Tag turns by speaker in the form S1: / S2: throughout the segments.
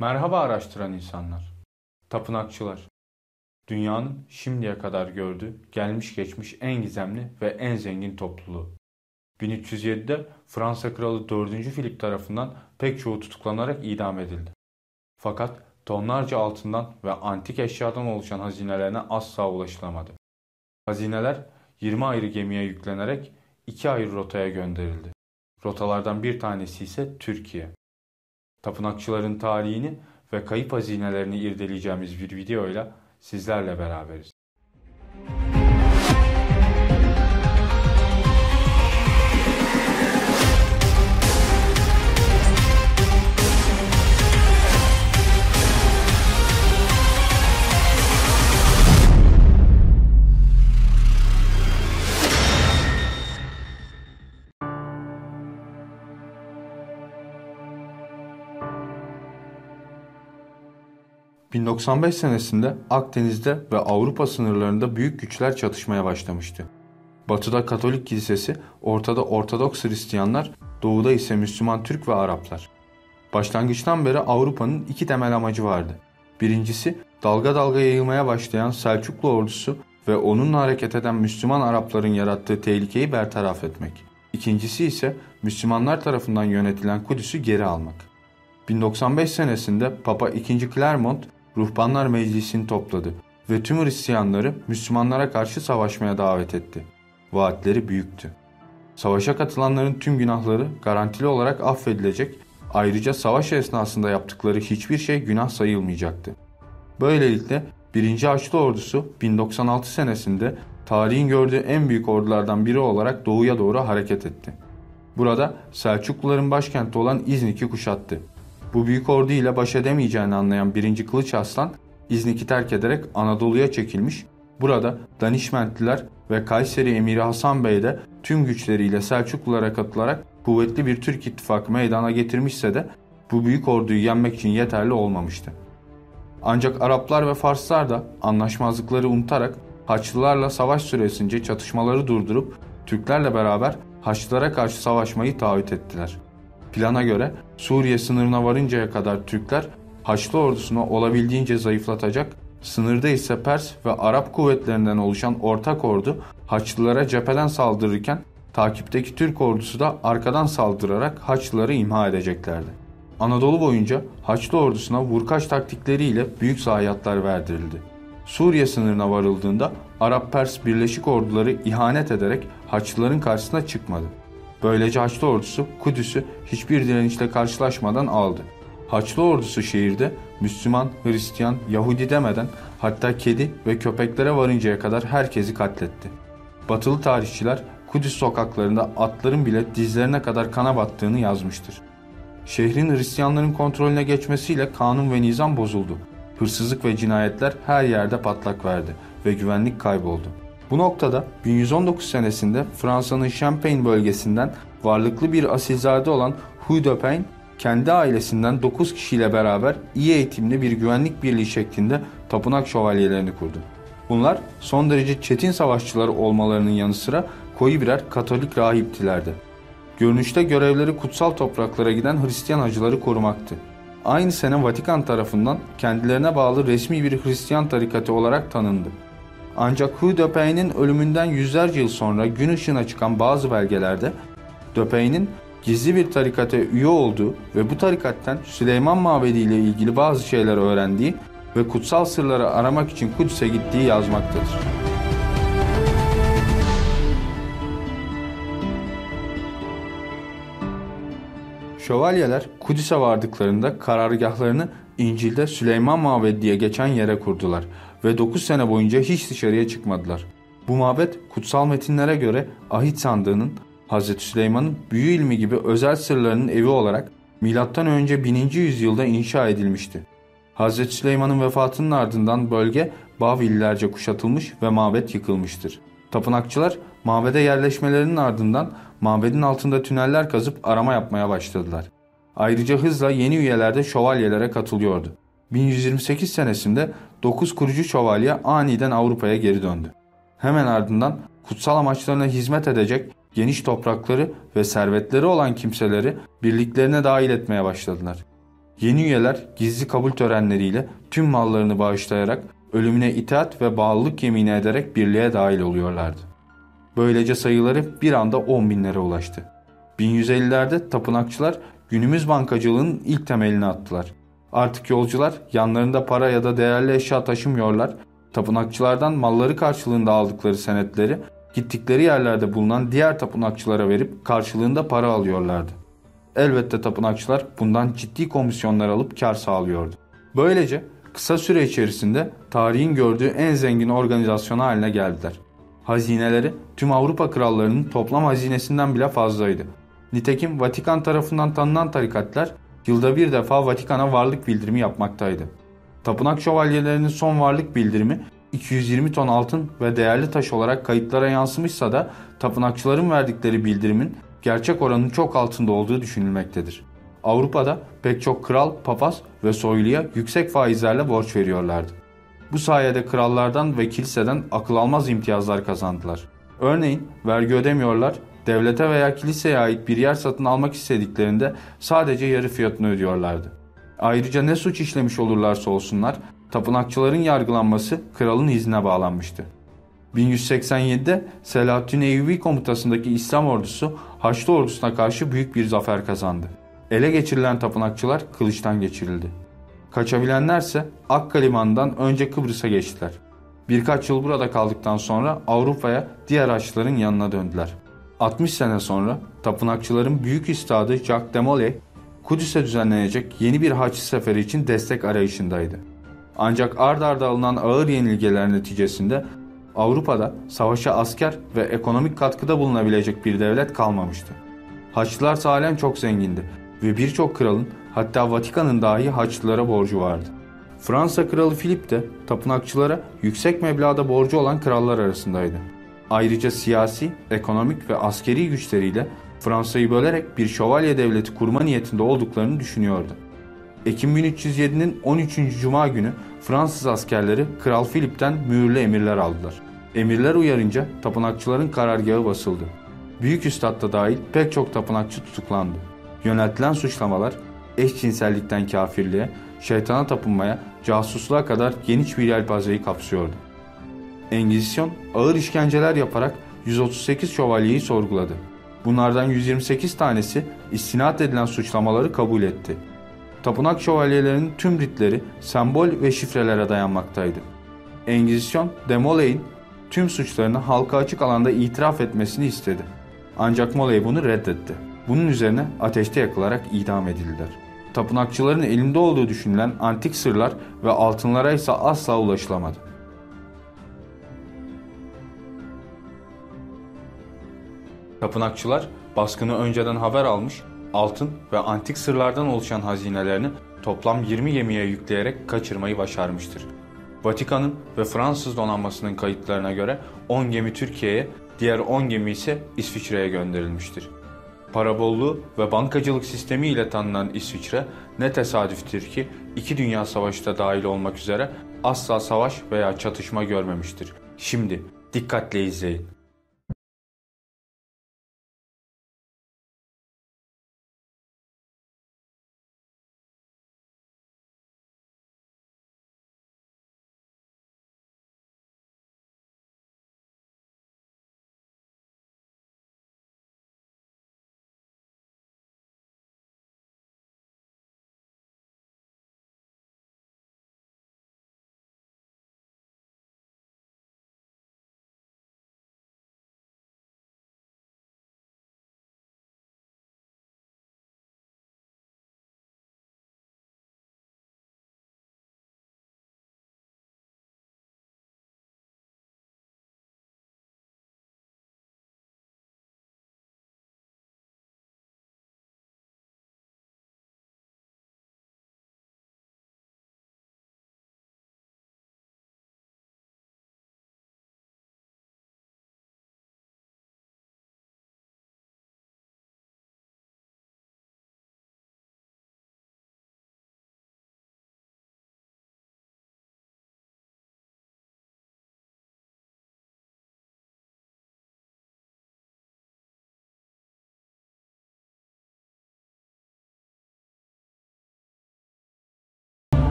S1: Merhaba araştıran insanlar, tapınakçılar. Dünyanın şimdiye kadar gördüğü gelmiş geçmiş en gizemli ve en zengin topluluğu. 1307'de Fransa Kralı 4. Filip tarafından pek çoğu tutuklanarak idam edildi. Fakat tonlarca altından ve antik eşyadan oluşan hazinelerine asla ulaşılamadı. Hazineler 20 ayrı gemiye yüklenerek 2 ayrı rotaya gönderildi. Rotalardan bir tanesi ise Türkiye. Tapınakçıların tarihini ve kayıp hazinelerini irdeleyeceğimiz bir videoyla sizlerle beraberiz. 1095 senesinde Akdeniz'de ve Avrupa sınırlarında büyük güçler çatışmaya başlamıştı. Batıda Katolik Kilisesi, ortada Ortodoks Hristiyanlar, doğuda ise Müslüman Türk ve Araplar. Başlangıçtan beri Avrupa'nın iki temel amacı vardı. Birincisi, dalga dalga yayılmaya başlayan Selçuklu ordusu ve onunla hareket eden Müslüman Arapların yarattığı tehlikeyi bertaraf etmek. İkincisi ise Müslümanlar tarafından yönetilen Kudüs'ü geri almak. 1095 senesinde Papa II. Clermont, Ruhbanlar Meclisi'ni topladı ve tüm Hristiyanları Müslümanlara karşı savaşmaya davet etti. Vaatleri büyüktü. Savaşa katılanların tüm günahları garantili olarak affedilecek, ayrıca savaş esnasında yaptıkları hiçbir şey günah sayılmayacaktı. Böylelikle 1. Haçlı Ordusu 1096 senesinde tarihin gördüğü en büyük ordulardan biri olarak doğuya doğru hareket etti. Burada Selçukluların başkenti olan İznik'i kuşattı. Bu büyük ordu ile baş edemeyeceğini anlayan 1. Kılıç Arslan, İznik'i terk ederek Anadolu'ya çekilmiş, burada Danişmentliler ve Kayseri Emiri Hasan Bey de tüm güçleriyle Selçuklulara katılarak kuvvetli bir Türk ittifakı meydana getirmişse de bu büyük orduyu yenmek için yeterli olmamıştı. Ancak Araplar ve Farslar da anlaşmazlıkları unutarak Haçlılarla savaş süresince çatışmaları durdurup Türklerle beraber Haçlılara karşı savaşmayı taahhüt ettiler. Plana göre Suriye sınırına varıncaya kadar Türkler Haçlı ordusunu olabildiğince zayıflatacak, sınırda ise Pers ve Arap kuvvetlerinden oluşan ortak ordu Haçlılara cepheden saldırırken takipteki Türk ordusu da arkadan saldırarak Haçlıları imha edeceklerdi. Anadolu boyunca Haçlı ordusuna vurkaç taktikleriyle büyük zayiatlar verdirildi. Suriye sınırına varıldığında Arap-Pers birleşik orduları ihanet ederek Haçlıların karşısına çıkmadı. Böylece Haçlı ordusu Kudüs'ü hiçbir direnişle karşılaşmadan aldı. Haçlı ordusu şehirde Müslüman, Hristiyan, Yahudi demeden hatta kedi ve köpeklere varıncaya kadar herkesi katletti. Batılı tarihçiler Kudüs sokaklarında atların bile dizlerine kadar kana battığını yazmıştır. Şehrin Hristiyanların kontrolüne geçmesiyle kanun ve nizam bozuldu. Hırsızlık ve cinayetler her yerde patlak verdi ve güvenlik kayboldu. Bu noktada 1119 senesinde Fransa'nın Champagne bölgesinden varlıklı bir asilzade olan Huy de Payne, kendi ailesinden 9 kişiyle beraber iyi eğitimli bir güvenlik birliği şeklinde tapınak şövalyelerini kurdu. Bunlar son derece çetin savaşçılar olmalarının yanı sıra koyu birer Katolik rahiptilerdi. Görünüşte görevleri kutsal topraklara giden Hristiyan hacıları korumaktı. Aynı sene Vatikan tarafından kendilerine bağlı resmi bir Hristiyan tarikatı olarak tanındı. Ancak Huy de Payne'in ölümünden yüzlerce yıl sonra gün ışığına çıkan bazı belgelerde de Payne'in gizli bir tarikata üye olduğu ve bu tarikatten Süleyman Mabedi ile ilgili bazı şeyler öğrendiği ve kutsal sırları aramak için Kudüs'e gittiği yazmaktadır. Şövalyeler Kudüs'e vardıklarında karargahlarını İncil'de Süleyman Mabedi diye geçen yere kurdular ve 9 sene boyunca hiç dışarıya çıkmadılar. Bu mabet kutsal metinlere göre ahit sandığının, Hz. Süleyman'ın büyü ilmi gibi özel sırlarının evi olarak M.Ö. 1000. yüzyılda inşa edilmişti. Hz. Süleyman'ın vefatının ardından bölge Babillilerce kuşatılmış ve mabet yıkılmıştır. Tapınakçılar mabede yerleşmelerinin ardından mabedin altında tüneller kazıp arama yapmaya başladılar. Ayrıca hızla yeni üyeler de şövalyelere katılıyordu. 1128 senesinde 9 kurucu şövalye aniden Avrupa'ya geri döndü. Hemen ardından kutsal amaçlarına hizmet edecek geniş toprakları ve servetleri olan kimseleri birliklerine dahil etmeye başladılar. Yeni üyeler gizli kabul törenleriyle tüm mallarını bağışlayarak ölümüne itaat ve bağlılık yemini ederek birliğe dahil oluyorlardı. Böylece sayıları bir anda 10 binlere ulaştı. 1150'lerde tapınakçılar günümüz bankacılığının ilk temelini attılar. Artık yolcular yanlarında para ya da değerli eşya taşımıyorlar, tapınakçılardan malları karşılığında aldıkları senetleri gittikleri yerlerde bulunan diğer tapınakçılara verip karşılığında para alıyorlardı. Elbette tapınakçılar bundan ciddi komisyonlar alıp kar sağlıyordu. Böylece kısa süre içerisinde tarihin gördüğü en zengin organizasyon haline geldiler. Hazineleri tüm Avrupa krallarının toplam hazinesinden bile fazlaydı. Nitekim Vatikan tarafından tanınan tarikatlar yılda bir defa Vatikan'a varlık bildirimi yapmaktaydı. Tapınak şövalyelerinin son varlık bildirimi 220 ton altın ve değerli taş olarak kayıtlara yansımışsa da tapınakçıların verdikleri bildirimin gerçek oranın çok altında olduğu düşünülmektedir. Avrupa'da pek çok kral, papaz ve soyluya yüksek faizlerle borç veriyorlardı. Bu sayede krallardan ve kiliseden akıl almaz imtiyazlar kazandılar. Örneğin vergi ödemiyorlar, devlete veya kiliseye ait bir yer satın almak istediklerinde sadece yarı fiyatını ödüyorlardı. Ayrıca ne suç işlemiş olurlarsa olsunlar, tapınakçıların yargılanması kralın iznine bağlanmıştı. 1187'de Selahaddin Eyyubi komutasındaki İslam ordusu Haçlı ordusuna karşı büyük bir zafer kazandı. Ele geçirilen tapınakçılar kılıçtan geçirildi. Kaçabilenlerse Akka limanından önce Kıbrıs'a geçtiler. Birkaç yıl burada kaldıktan sonra Avrupa'ya diğer Haçlıların yanına döndüler. 60 sene sonra tapınakçıların büyük üstadı Jacques de Molay, Kudüs'e düzenlenecek yeni bir haç seferi için destek arayışındaydı. Ancak ard arda alınan ağır yenilgiler neticesinde Avrupa'da savaşa asker ve ekonomik katkıda bulunabilecek bir devlet kalmamıştı. Haçlılar halen çok zengindi ve birçok kralın, hatta Vatikan'ın dahi Haçlılara borcu vardı. Fransa Kralı Filip de tapınakçılara yüksek meblağda borcu olan krallar arasındaydı. Ayrıca siyasi, ekonomik ve askeri güçleriyle Fransa'yı bölerek bir şövalye devleti kurma niyetinde olduklarını düşünüyordu. Ekim 1307'nin 13. Cuma günü Fransız askerleri Kral Filip'ten mühürlü emirler aldılar. Emirler uyarınca tapınakçıların karargahı basıldı. Büyük Üstad da dahil pek çok tapınakçı tutuklandı. Yöneltilen suçlamalar eşcinsellikten kafirliğe, şeytana tapınmaya, casusluğa kadar geniş bir yelpazeyi kapsıyordu. Engizisyon ağır işkenceler yaparak 138 şövalyeyi sorguladı. Bunlardan 128 tanesi istinad edilen suçlamaları kabul etti. Tapınak şövalyelerinin tüm ritleri sembol ve şifrelere dayanmaktaydı. Engizisyon, de Molay'in tüm suçlarını halka açık alanda itiraf etmesini istedi. Ancak Molay bunu reddetti. Bunun üzerine ateşte yakılarak idam edildiler. Tapınakçıların elinde olduğu düşünülen antik sırlar ve altınlara ise asla ulaşılamadı. Tapınakçılar baskını önceden haber almış, altın ve antik sırlardan oluşan hazinelerini toplam 20 gemiye yükleyerek kaçırmayı başarmıştır. Vatikan'ın ve Fransız donanmasının kayıtlarına göre 10 gemi Türkiye'ye, diğer 10 gemi ise İsviçre'ye gönderilmiştir. Para bolluğu ve bankacılık sistemi ile tanınan İsviçre ne tesadüftür ki 2 Dünya Savaşı da dahil olmak üzere asla savaş veya çatışma görmemiştir. Şimdi dikkatle izleyin.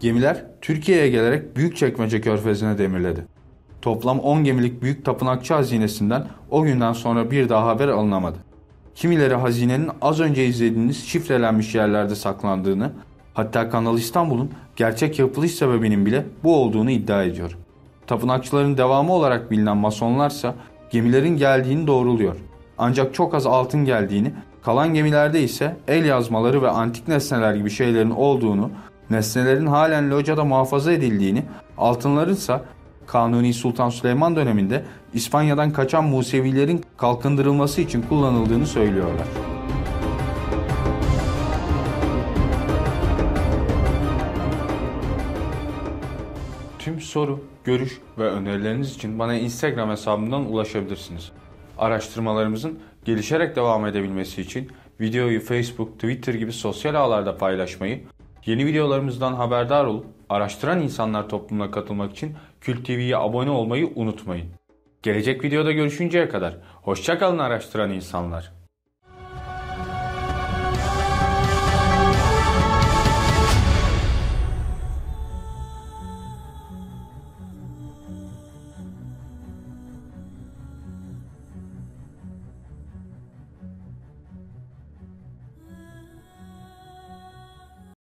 S1: Gemiler Türkiye'ye gelerek Büyükçekmece Körfezi'ne demirledi. Toplam 10 gemilik büyük tapınakçı hazinesinden o günden sonra bir daha haber alınamadı. Kimileri hazinenin az önce izlediğiniz şifrelenmiş yerlerde saklandığını, hatta Kanal İstanbul'un gerçek yapılış sebebinin bile bu olduğunu iddia ediyor. Tapınakçıların devamı olarak bilinen masonlarsa gemilerin geldiğini doğruluyor. Ancak çok az altın geldiğini, kalan gemilerde ise el yazmaları ve antik nesneler gibi şeylerin olduğunu, nesnelerin halen locada muhafaza edildiğini, altınların ise Kanuni Sultan Süleyman döneminde İspanya'dan kaçan Musevilerin kalkındırılması için kullanıldığını söylüyorlar. Tüm soru, görüş ve önerileriniz için bana Instagram hesabımdan ulaşabilirsiniz. Araştırmalarımızın gelişerek devam edebilmesi için videoyu Facebook, Twitter gibi sosyal ağlarda paylaşmayı, yeni videolarımızdan haberdar olup araştıran insanlar toplumuna katılmak için Kült TV'ye abone olmayı unutmayın. Gelecek videoda görüşünceye kadar hoşça kalın araştıran insanlar.